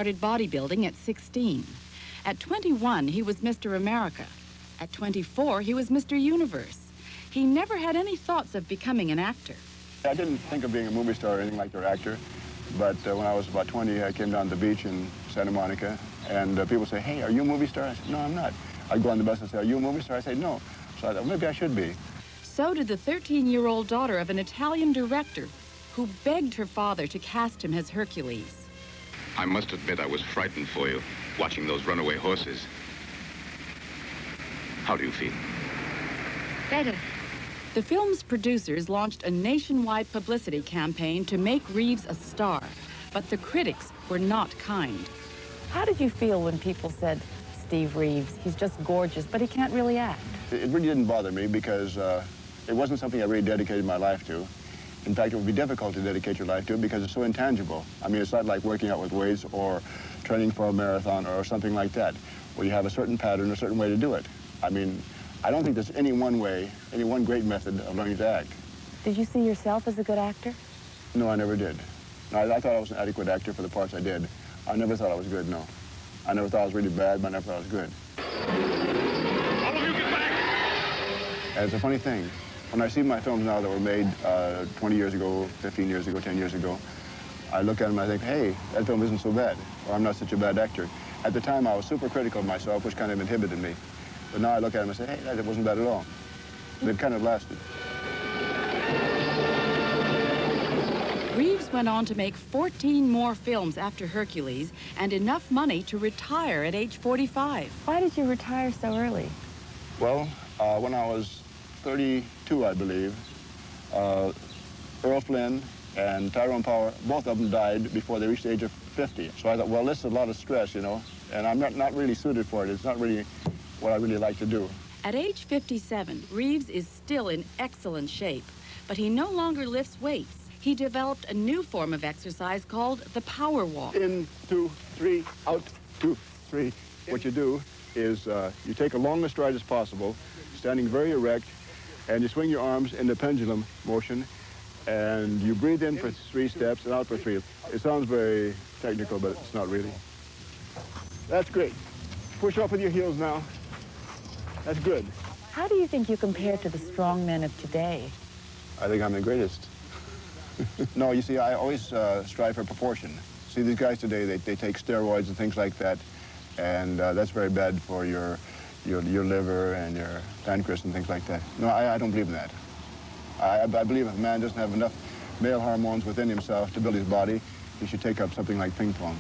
started bodybuilding at 16. At 21, he was Mr. America. At 24, he was Mr. Universe. He never had any thoughts of becoming an actor. I didn't think of being a movie star or anything like their actor, but when I was about 20, I came down to the beach in Santa Monica, and people say, hey, are you a movie star? I said, no, I'm not. I'd go on the bus and say, are you a movie star? I said, no. So I thought, maybe I should be. So did the 13-year-old daughter of an Italian director who begged her father to cast him as Hercules. I must admit I was frightened for you, watching those runaway horses. How do you feel? Better. The film's producers launched a nationwide publicity campaign to make Reeves a star, but the critics were not kind. How did you feel when people said, Steve Reeves, he's just gorgeous, but he can't really act? It really didn't bother me because it wasn't something I really dedicated my life to. In fact, it would be difficult to dedicate your life to it because it's so intangible. I mean, it's not like working out with weights or training for a marathon or something like that, where you have a certain pattern, a certain way to do it. I mean, I don't think there's any one way, any one great method of learning to act. Did you see yourself as a good actor? No, I never did. No, I thought I was an adequate actor for the parts I did. I never thought I was good, no. I never thought I was really bad, but I never thought I was good. All of you get back! And it's a funny thing. When I see my films now that were made 20 years ago, 15 years ago, 10 years ago, I look at them and I think, hey, that film isn't so bad, or I'm not such a bad actor. At the time, I was super critical of myself, which kind of inhibited me. But now I look at them and say, hey, that wasn't bad at all. And it kind of lasted. Reeves went on to make 14 more films after Hercules and enough money to retire at age 45. Why did you retire so early? Well, when I was 32, I believe, Earl Flynn and Tyrone Power, both of them died before they reached the age of 50. So I thought, well, this is a lot of stress, you know, and I'm not really suited for it. It's not really what I really like to do. At age 57, Reeves is still in excellent shape, but he no longer lifts weights. He developed a new form of exercise called the power walk. In, 2, 3, out, 2, 3. What you do is you take a long stride as possible, standing very erect, and you swing your arms in the pendulum motion, and you breathe in for 3 steps and out for 3. It sounds very technical, but it's not really. That's great. Push off with your heels now. That's good. How do you think you compare to the strong men of today? I think I'm the greatest. No, you see, I always strive for proportion. See, these guys today, they take steroids and things like that, and that's very bad for your liver and your pancreas and things like that. No, I don't believe in that. I believe if a man doesn't have enough male hormones within himself to build his body, he should take up something like ping pong.